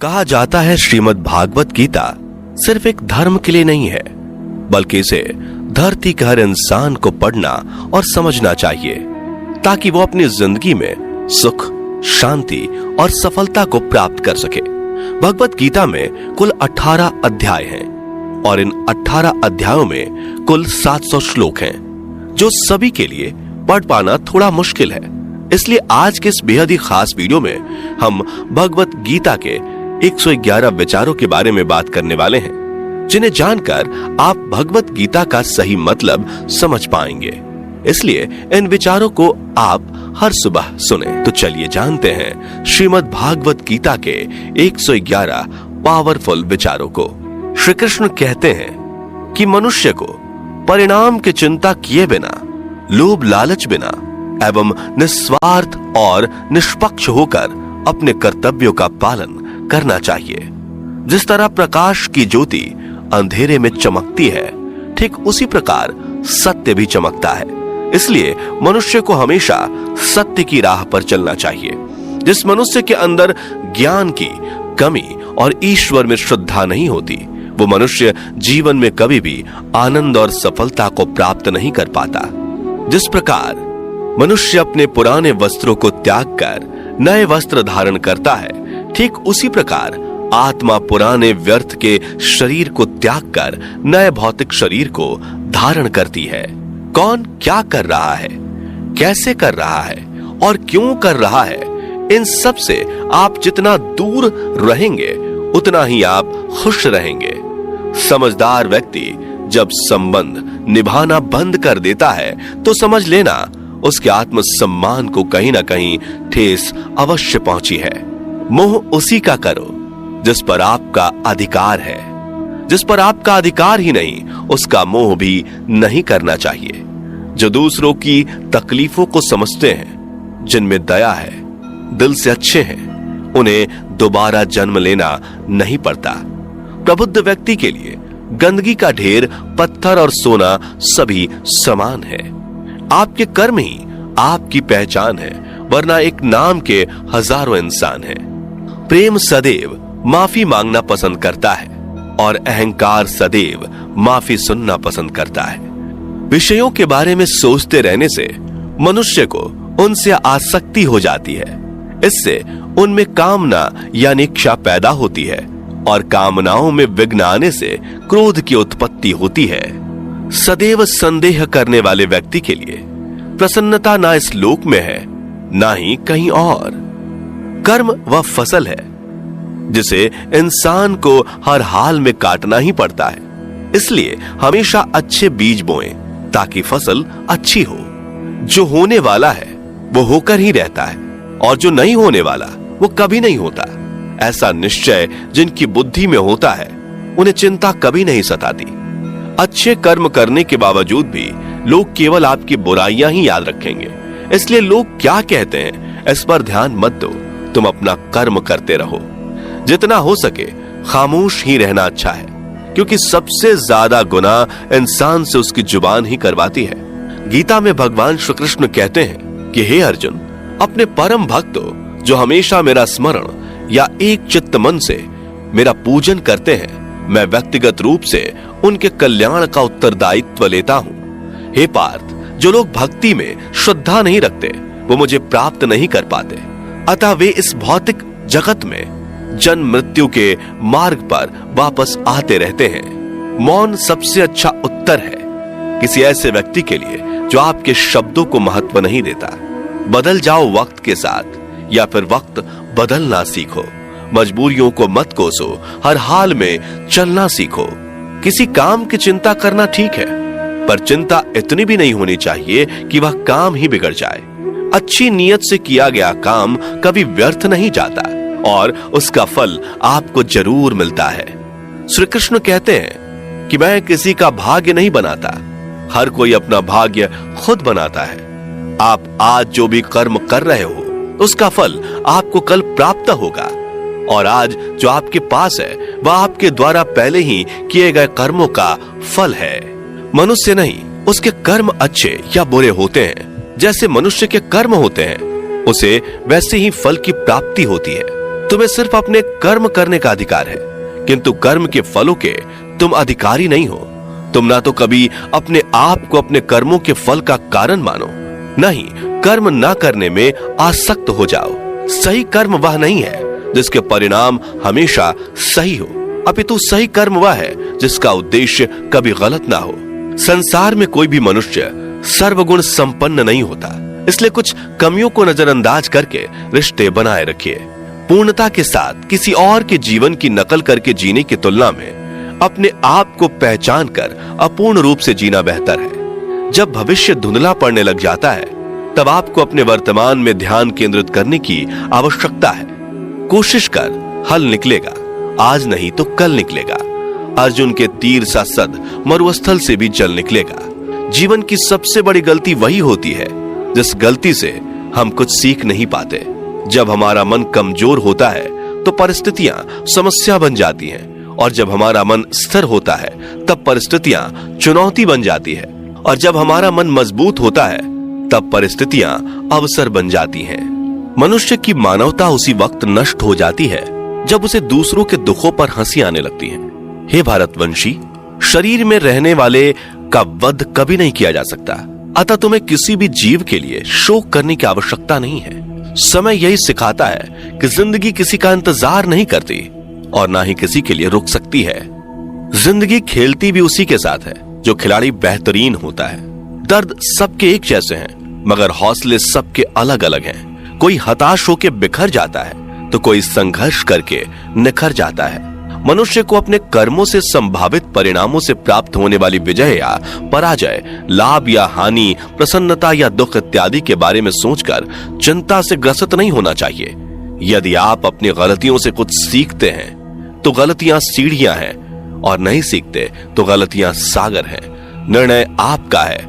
कहा जाता है श्रीमद् भागवत गीता सिर्फ एक धर्म के लिए नहीं है, बल्कि इसे धरती के हर इंसान को पढ़ना और समझना चाहिए ताकि वो अपनी जिंदगी में सुख, शांति और सफलता को प्राप्त कर सके। भगवत गीता में कुल 18 अध्याय हैं और इन 18 अध्यायों में कुल 700 श्लोक हैं, जो सभी के लिए पढ़ पाना थोड़ा मुश्किल है। इसलिए आज के इस बेहद ही खास वीडियो में हम भगवत गीता के 111 विचारों के बारे में बात करने वाले हैं, जिन्हें जानकर आप भगवत गीता का सही मतलब समझ पाएंगे। इसलिए इन विचारों को आप हर सुबह सुने। तो चलिए जानते हैं श्रीमद् भागवत गीता के 111 पावरफुल विचारों को। श्री कृष्ण कहते हैं कि मनुष्य को परिणाम की चिंता किए बिना, लोभ लालच बिना एवं निस्वार्थ और निष्पक्ष होकर अपने कर्तव्यों का पालन करना चाहिए। जिस तरह प्रकाश की ज्योति अंधेरे में चमकती है, ठीक उसी प्रकार सत्य भी चमकता है। इसलिए मनुष्य को हमेशा सत्य की राह पर चलना चाहिए। जिस मनुष्य के अंदर ज्ञान की कमी और ईश्वर में श्रद्धा नहीं होती, वो मनुष्य जीवन में कभी भी आनंद और सफलता को प्राप्त नहीं कर पाता। जिस प्रकार मनुष्य अपने पुराने वस्त्रों को त्याग कर नए वस्त्र धारण करता है, ठीक उसी प्रकार आत्मा पुराने व्यर्थ के शरीर को त्याग कर नए भौतिक शरीर को धारण करती है। कौन क्या कर रहा है, कैसे कर रहा है और क्यों कर रहा है, इन सब से आप जितना दूर रहेंगे उतना ही आप खुश रहेंगे। समझदार व्यक्ति जब संबंध निभाना बंद कर देता है तो समझ लेना उसके आत्म सम्मान को कहीं ना कहीं ठेस अवश्य पहुंची है। मोह उसी का करो जिस पर आपका अधिकार है। जिस पर आपका अधिकार ही नहीं, उसका मोह भी नहीं करना चाहिए। जो दूसरों की तकलीफों को समझते हैं, जिनमें दया है, दिल से अच्छे हैं, उन्हें दोबारा जन्म लेना नहीं पड़ता। प्रबुद्ध व्यक्ति के लिए गंदगी का ढेर, पत्थर और सोना सभी समान है। आपके कर्म ही आपकी पहचान है, वरना एक नाम के हजारों इंसान हैं। प्रेम सदैव माफी मांगना पसंद करता है और अहंकार सदैव माफी सुनना पसंद करता है। विषयों के बारे में सोचते रहने से मनुष्य को उनसे आसक्ति हो जाती है। इससे उनमें कामना यानी इच्छा पैदा होती है और कामनाओं में विघ्न आने से क्रोध की उत्पत्ति होती है। सदैव संदेह करने वाले व्यक्ति के लिए प्रसन्नता ना इस लोक में है, ना ही कहीं और। कर्म वह फसल है जिसे इंसान को हर हाल में काटना ही पड़ता है। इसलिए हमेशा अच्छे बीज बोएं ताकि फसल अच्छी हो। जो होने वाला है वो होकर ही रहता है और जो नहीं होने वाला वो कभी नहीं होता। ऐसा निश्चय जिनकी बुद्धि में होता है, उन्हें चिंता कभी नहीं सताती। अच्छे कर्म करने के बावजूद भी लोग केवल आपकी बुराइयां ही याद रखेंगे। इसलिए लोग क्या कहते हैं इस पर ध्यान मत दो, तुम अपना कर्म करते रहो। जितना हो सके खामोश ही रहना अच्छा है, क्योंकि सबसे ज्यादा गुनाह इंसान से उसकी जुबान ही करवाती है। गीता में भगवान श्री कृष्ण कहते हैं कि हे अर्जुन, अपने परम भक्तों जो हमेशा मेरा स्मरण या एक चित्त मन से मेरा पूजन करते हैं, मैं व्यक्तिगत रूप से उनके कल्याण का उत्तरदायित्व लेता हूं। हे पार्थ, जो लोग भक्ति में श्रद्धा नहीं रखते वो मुझे प्राप्त नहीं कर पाते। अतः वे इस भौतिक जगत में जन्म मृत्यु के मार्ग पर वापस आते रहते हैं। मौन सबसे अच्छा उत्तर है किसी ऐसे व्यक्ति के लिए जो आपके शब्दों को महत्व नहीं देता। बदल जाओ वक्त के साथ, या फिर वक्त बदलना सीखो। मजबूरियों को मत कोसो, हर हाल में चलना सीखो। किसी काम की चिंता करना ठीक है, पर चिंता इतनी भी नहीं होनी चाहिए कि वह काम ही बिगड़ जाए। अच्छी नीयत से किया गया काम कभी व्यर्थ नहीं जाता और उसका फल आपको जरूर मिलता है। श्री कृष्ण कहते हैं कि मैं किसी का भाग्य नहीं बनाता, हर कोई अपना भाग्य खुद बनाता है। आप आज जो भी कर्म कर रहे हो उसका फल आपको कल प्राप्त होगा, और आज जो आपके पास है वह आपके द्वारा पहले ही किए गए कर्मों का फल है। मनुष्य नहीं, उसके कर्म अच्छे या बुरे होते हैं, जैसे मनुष्य के कर्म होते हैं उसे वैसे ही फल की प्राप्ति होती है। तुम्हें सिर्फ अपने कर्म करने का अधिकार है, किंतु कर्म के फलों के तुम अधिकारी नहीं हो। तुम ना तो कभी अपने आप को अपने कर्मों के फल का कारण मानो, नहीं कर्म ना करने में आसक्त हो जाओ। सही कर्म वह नहीं है जिसके परिणाम हमेशा सही हो, अपितु सही कर्म वह है जिसका उद्देश्य कभी गलत ना हो। संसार में कोई भी मनुष्य सर्वगुण संपन्न नहीं होता, इसलिए कुछ कमियों को नजरअंदाज करके रिश्ते बनाए रखिए। पूर्णता के साथ किसी और के जीवन की नकल करके जीने की तुलना में अपने आप को पहचान कर अपूर्ण रूप से जीना बेहतर है। जब भविष्य धुंधला पड़ने लग जाता है, तब आपको अपने वर्तमान में ध्यान केंद्रित करने की आवश्यकता है। कोशिश कर, हल निकलेगा, आज नहीं तो कल निकलेगा। अर्जुन के तीर सा सद मरुस्थल से भी जल निकलेगा। जीवन की सबसे बड़ी गलती वही होती है जिस गलती से हम कुछ सीख नहीं पाते। जब हमारा मन कमजोर होता है तो परिस्थितियां समस्या बन जाती हैं, और जब हमारा मन स्थिर होता है तब परिस्थितियां चुनौती बन जाती है, और जब हमारा मन मजबूत होता है तब परिस्थितियां अवसर बन जाती हैं। मनुष्य की मानवता उसी वक्त नष्ट हो जाती है जब उसे दूसरों के दुखों पर हंसी आने लगती है। हे भारतवंशी, शरीर में रहने वाले का वध कभी नहीं किया जा सकता, अतः तुम्हें किसी भी जीव के लिए शोक करने की आवश्यकता नहीं है। समय यही सिखाता है कि जिंदगी किसी का इंतजार नहीं करती और ना ही किसी के लिए रुक सकती है। जिंदगी खेलती भी उसी के साथ है जो खिलाड़ी बेहतरीन होता है। दर्द सबके एक जैसे हैं, मगर हौसले सबके अलग अलग हैं। कोई हताश होकर बिखर जाता है तो कोई संघर्ष करके निखर जाता है। मनुष्य को अपने कर्मों से संभावित परिणामों से प्राप्त होने वाली विजय या पराजय, लाभ या हानि, प्रसन्नता या दुख इत्यादि के बारे में सोचकर चिंता से ग्रसित नहीं होना चाहिए। यदि आप अपनी गलतियों से कुछ सीखते हैं तो गलतियां सीढ़ियां हैं, और नहीं सीखते तो गलतियां सागर हैं। निर्णय आपका है,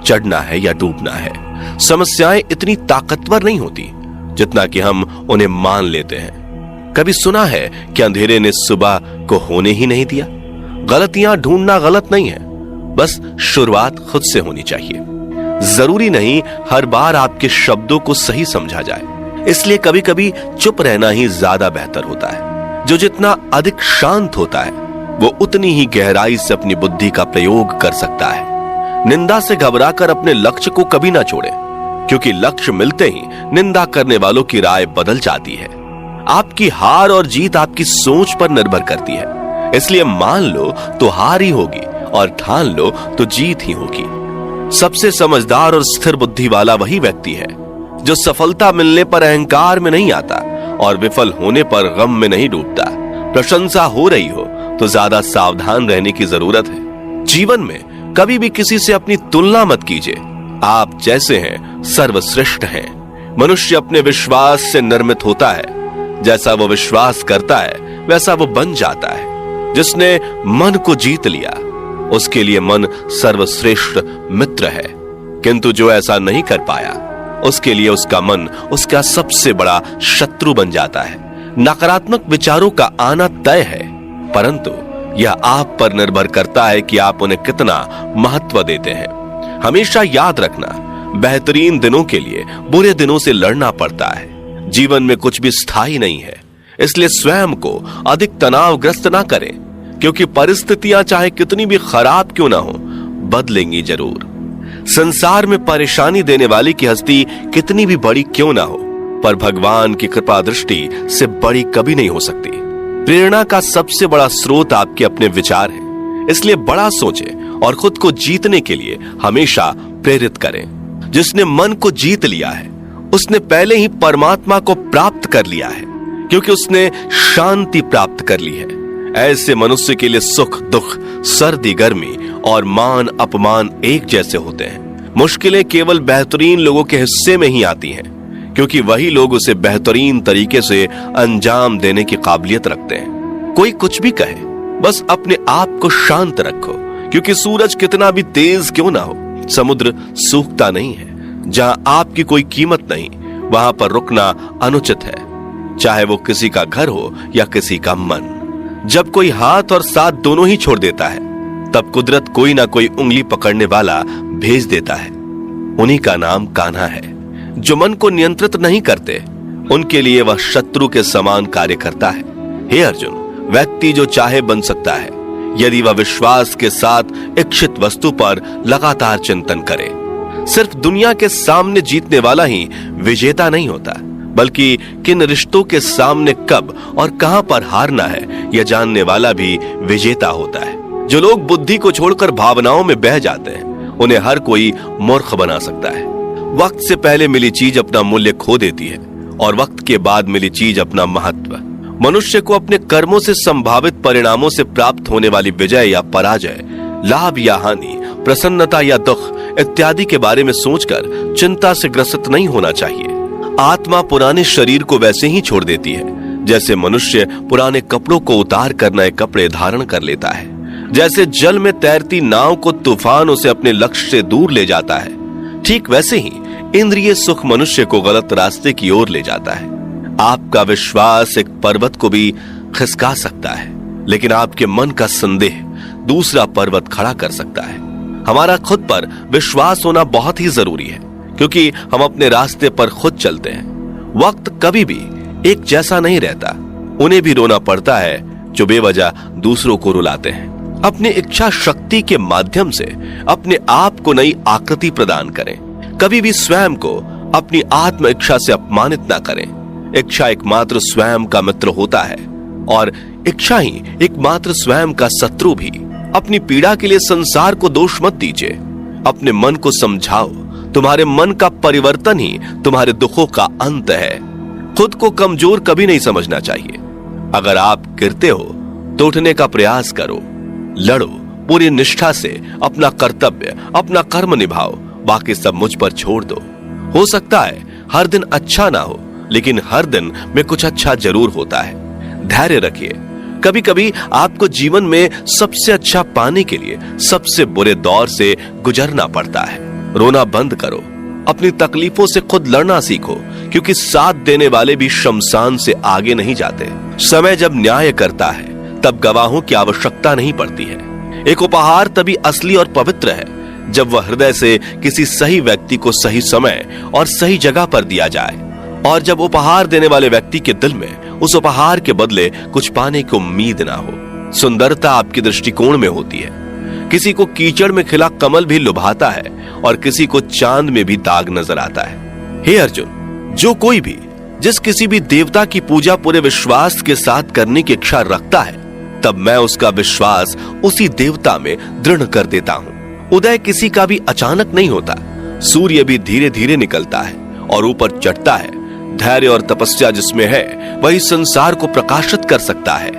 चढ़ना है या डूबना है। समस्याएं इतनी ताकतवर नहीं होती जितना कि हम उन्हें मान लेते हैं। कभी सुना है कि अंधेरे ने सुबह को होने ही नहीं दिया? गलतियां ढूंढना गलत नहीं है, बस शुरुआत खुद से होनी चाहिए। जरूरी नहीं हर बार आपके शब्दों को सही समझा जाए, इसलिए कभी कभी चुप रहना ही ज्यादा बेहतर होता है। जो जितना अधिक शांत होता है वो उतनी ही गहराई से अपनी बुद्धि का प्रयोग कर सकता है। निंदा से घबराकर अपने लक्ष्य को कभी ना छोड़े, क्योंकि लक्ष्य मिलते ही निंदा करने वालों की राय बदल जाती है। आपकी हार और जीत आपकी सोच पर निर्भर करती है, इसलिए मान लो तो हार ही होगी और ठान लो तो जीत ही होगी। सबसे समझदार और स्थिर बुद्धि वाला वही व्यक्ति है जो सफलता मिलने पर अहंकार में नहीं आता और विफल होने पर गम में नहीं डूबता। प्रशंसा हो रही हो तो ज्यादा सावधान रहने की जरूरत है। जीवन में कभी भी किसी से अपनी तुलना मत कीजिए। आप जैसे हैं सर्वश्रेष्ठ हैं। मनुष्य अपने विश्वास से निर्मित होता है। जैसा वो विश्वास करता है वैसा वो बन जाता है। जिसने मन को जीत लिया उसके लिए मन सर्वश्रेष्ठ मित्र है, किंतु जो ऐसा नहीं कर पाया उसके लिए उसका मन उसका सबसे बड़ा शत्रु बन जाता है। नकारात्मक विचारों का आना तय है, परंतु यह आप पर निर्भर करता है कि आप उन्हें कितना महत्व देते हैं। हमेशा याद रखना, बेहतरीन दिनों के लिए बुरे दिनों से लड़ना पड़ता है। जीवन में कुछ भी स्थायी नहीं है, इसलिए स्वयं को अधिक तनावग्रस्त ना करें, क्योंकि परिस्थितियां चाहे कितनी भी खराब क्यों ना हो, बदलेंगी जरूर। संसार में परेशानी देने वाली की हस्ती कितनी भी बड़ी क्यों ना हो, पर भगवान की कृपा दृष्टि से बड़ी कभी नहीं हो सकती। प्रेरणा का सबसे बड़ा स्रोत आपके अपने विचार हैं, इसलिए बड़ा सोचें और खुद को जीतने के लिए हमेशा प्रेरित करें। जिसने मन को जीत लिया है उसने पहले ही परमात्मा को प्राप्त कर लिया है, क्योंकि उसने शांति प्राप्त कर ली है। ऐसे मनुष्य के लिए सुख दुख, सर्दी गर्मी और मान अपमान एक जैसे होते हैं। मुश्किलें केवल बेहतरीन लोगों के हिस्से में ही आती हैं, क्योंकि वही लोग उसे बेहतरीन तरीके से अंजाम देने की काबिलियत रखते हैं। कोई कुछ भी कहे, बस अपने आप को शांत रखो, क्योंकि सूरज कितना भी तेज क्यों ना हो, समुद्र सूखता नहीं है। जहां आपकी कोई कीमत नहीं, वहां पर रुकना अनुचित है, चाहे वो किसी का घर हो या किसी का मन। जब कोई हाथ और साथ दोनों ही छोड़ देता है, तब कुदरत कोई ना कोई उंगली पकड़ने वाला भेज देता है। उन्हीं का नाम कान्हा है। जो मन को नियंत्रित नहीं करते उनके लिए वह शत्रु के समान कार्य करता है। हे अर्जुन, व्यक्ति जो चाहे बन सकता है यदि वह विश्वास के साथ इच्छित वस्तु पर लगातार चिंतन करे। सिर्फ दुनिया के सामने जीतने वाला ही विजेता नहीं होता, बल्कि किन रिश्तों के सामने कब और कहां पर हारना है यह जानने वाला भी विजेता होता है। जो लोग बुद्धि को छोड़कर भावनाओं में बह जाते हैं उन्हें हर कोई मूर्ख बना सकता है। वक्त से पहले मिली चीज अपना मूल्य खो देती है और वक्त के बाद मिली चीज अपना महत्व। मनुष्य को अपने कर्मों से संभावित परिणामों से प्राप्त होने वाली विजय या पराजय, लाभ या हानि, प्रसन्नता या दुख इत्यादि के बारे में सोचकर चिंता से ग्रसित नहीं होना चाहिए। आत्मा पुराने शरीर को वैसे ही छोड़ देती है जैसे मनुष्य पुराने कपड़ों को उतार कर नए कपड़े धारण कर लेता है। जैसे जल में तैरती नाव को तूफान उसे अपने लक्ष्य से दूर ले जाता है, ठीक वैसे ही इंद्रिय सुख मनुष्य को गलत रास्ते की ओर ले जाता है। आपका विश्वास एक पर्वत को भी खिसका सकता है, लेकिन आपके मन का संदेह दूसरा पर्वत खड़ा कर सकता है। हमारा खुद पर विश्वास होना बहुत ही जरूरी है, क्योंकि हम अपने रास्ते पर खुद चलते हैं। वक्त कभी भी एक जैसा नहीं रहता। उन्हें भी रोना पड़ता है जो बेवजह दूसरों को रुलाते हैं। अपनी इच्छा शक्ति के माध्यम से अपने आप को नई आकृति प्रदान करें। कभी भी स्वयं को अपनी आत्म इच्छा से अपमानित ना करें। इच्छा एकमात्र स्वयं का मित्र होता है और इच्छा ही एकमात्र स्वयं का शत्रु भी। अपनी पीड़ा के लिए संसार को दोष मत दीजिए, अपने मन को समझाओ। तुम्हारे मन का परिवर्तन ही तुम्हारे दुखों का अंत है। खुद को कमजोर कभी नहीं समझना चाहिए। अगर आप गिरते हो तो उठने का प्रयास करो, लड़ो, पूरी निष्ठा से अपना कर्तव्य, अपना कर्म निभाओ, बाकी सब मुझ पर छोड़ दो। हो सकता है हर दिन अच्छा ना हो, लेकिन हर दिन में कुछ अच्छा जरूर होता है। धैर्य रखिए। कभी कभी आपको जीवन में सबसे अच्छा पाने के लिए सबसे बुरे दौर से गुजरना पड़ता है। रोना बंद करो, अपनी तकलीफों से खुद लड़ना सीखो, क्योंकि साथ देने वाले भी शमशान से आगे नहीं जाते। समय जब न्याय करता है तब गवाहों की आवश्यकता नहीं पड़ती है। एक उपहार तभी असली और पवित्र है जब वह हृदय से किसी सही व्यक्ति को सही समय और सही जगह पर दिया जाए, और जब उपहार देने वाले व्यक्ति के दिल में उस उपहार के बदले कुछ पाने की उम्मीद ना हो। सुंदरता आपके दृष्टिकोण में होती है। किसी को कीचड़ में खिला कमल भी लुभाता है और किसी को चांद में भी दाग नजर आता है। हे अर्जुन, जो कोई भी जिस किसी भी देवता की पूजा पूरे विश्वास के साथ करने की इच्छा रखता है, तब मैं उसका विश्वास उसी देवता में दृढ़ कर देता हूँ। उदय किसी का भी अचानक नहीं होता। सूर्य भी धीरे धीरे निकलता है और ऊपर चढ़ता है। धैर्य और तपस्या जिसमें है वही संसार को प्रकाशित कर सकता है।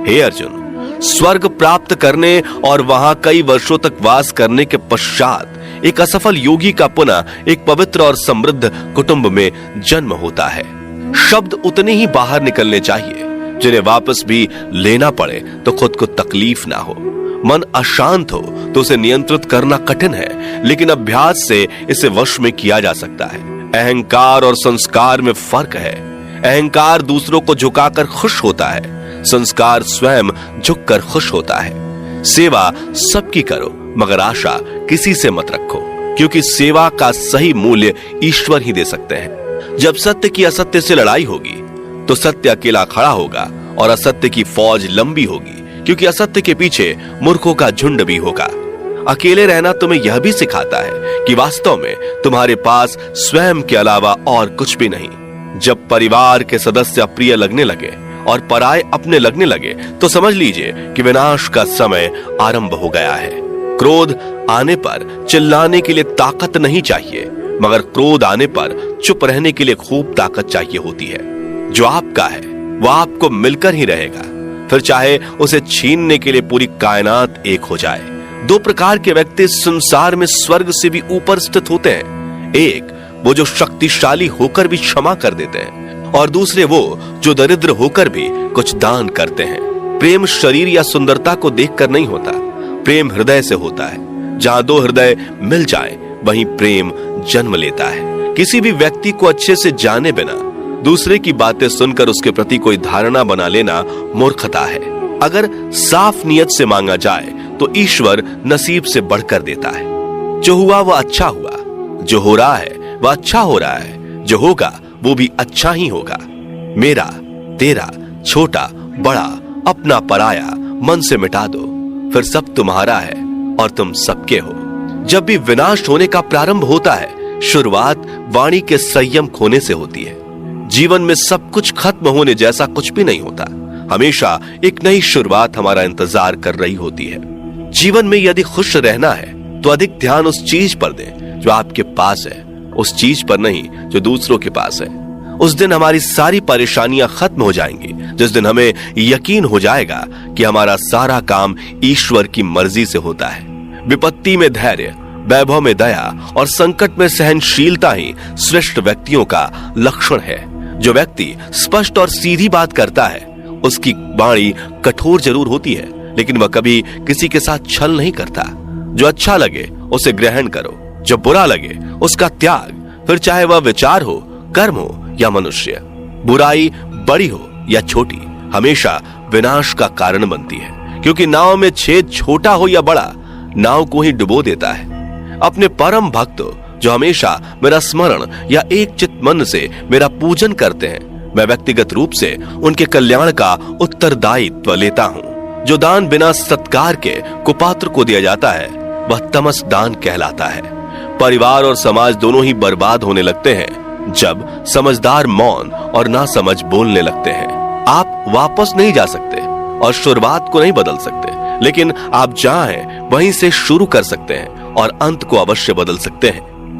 हे अर्जुन, स्वर्ग प्राप्त करने और वहां कई वर्षों तक वास करने के पश्चात एक असफल योगी का पुनः एक पवित्र और समृद्ध कुटुंब में जन्म होता है। शब्द उतने ही बाहर निकलने चाहिए जिन्हें वापस भी लेना पड़े तो खुद को तकलीफ ना हो। मन अशांत हो तो उसे नियंत्रित करना कठिन है, लेकिन अभ्यास से इसे वश में किया जा सकता है। अहंकार और संस्कार में फर्क है। अहंकार दूसरों को झुकाकर खुश होता है, संस्कार स्वयं झुककर खुश होता है। सेवा सबकी करो, मगर आशा किसी से मत रखो, क्योंकि सेवा का सही मूल्य ईश्वर ही दे सकते हैं। जब सत्य की असत्य से लड़ाई होगी तो सत्य अकेला खड़ा होगा और असत्य की फौज लंबी होगी, क्योंकि असत्य के पीछे मूर्खों का झुंड भी होगा। अकेले रहना तुम्हें यह भी सिखाता है कि वास्तव में तुम्हारे पास स्वयं के अलावा और कुछ भी नहीं। जब परिवार के सदस्य अप्रिय लगने लगे और पराये अपने लगने लगे तो समझ लीजिए कि विनाश का समय आरंभ हो गया है। क्रोध आने पर चिल्लाने के लिए ताकत नहीं चाहिए, मगर क्रोध आने पर चुप रहने के लिए खूब ताकत चाहिए होती है। जो आपका है वह आपको मिलकर ही रहेगा, फिर चाहे उसे छीनने के लिए पूरी कायनात एक हो जाए। दो प्रकार के व्यक्ति संसार में स्वर्ग से भी ऊपर स्थित होते हैं। एक वो जो शक्तिशाली होकर भी क्षमा कर देते हैं, और दूसरे वो जो दरिद्र होकर भी कुछ दान करते हैं। प्रेम शरीर या सुंदरता को देखकर नहीं होता, प्रेम हृदय से होता है। जहां दो हृदय मिल जाए वहीं प्रेम जन्म लेता है। किसी भी व्यक्ति को अच्छे से जाने बिना दूसरे की बातें सुनकर उसके प्रति कोई धारणा बना लेना मूर्खता है। अगर साफ नियत से मांगा जाए तो ईश्वर नसीब से बढ़कर देता है। जो हुआ वह अच्छा हुआ, जो हो रहा है वह अच्छा हो रहा है, जो होगा वो भी अच्छा ही होगा। मेरा, तेरा, छोटा, बड़ा, अपना, पराया मन से मिटा दो, फिर सब तुम्हारा है और तुम सबके हो। जब भी विनाश होने का प्रारंभ होता है, शुरुआत वाणी के संयम खोने से होती है। जीवन में सब कुछ खत्म होने जैसा कुछ भी नहीं होता। हमेशा एक नई शुरुआत हमारा इंतजार कर रही होती है। जीवन में यदि खुश रहना है तो अधिक ध्यान उस चीज पर दें जो आपके पास है, उस चीज पर नहीं जो दूसरों के पास है। उस दिन हमारी सारी परेशानियां खत्म हो जाएंगी, जिस दिन हमें यकीन हो जाएगा कि हमारा सारा काम ईश्वर की मर्जी से होता है। विपत्ति में धैर्य, वैभव में दया और संकट में सहनशीलता ही श्रेष्ठ व्यक्तियों का लक्षण है। जो व्यक्ति स्पष्ट और सीधी बात करता है, उसकी वाणी कठोर जरूर होती है, लेकिन वह कभी किसी के साथ छल नहीं करता। जो अच्छा लगे उसे ग्रहण करो, जो बुरा लगे उसका त्याग, फिर चाहे वह विचार हो, कर्म हो या मनुष्य। बुराई बड़ी हो या छोटी हमेशा विनाश का कारण बनती है, क्योंकि नाव में छेद छोटा हो या बड़ा, नाव को ही डुबो देता है। अपने परम भक्तों जो हमेशा मेरा स्मरण या एक चित्त मन से मेरा पूजन करते हैं, मैं व्यक्तिगत रूप से उनके कल्याण का उत्तरदायित्व लेता हूँ। जो दान बिना सत्कार के कुपात्र को दिया जाता है, वह तमस दान कहलाता है। परिवार और समाज दोनों ही बर्बाद होने लगते हैं जब समझदार मौन और ना समझ बोलने लगते हैं। आप वापस नहीं जा सकते और शुरुआत को नहीं बदल सकते, लेकिन आप जहां हैं वहीं से शुरू कर सकते हैं और अंत को अवश्य बदल सकते हैं।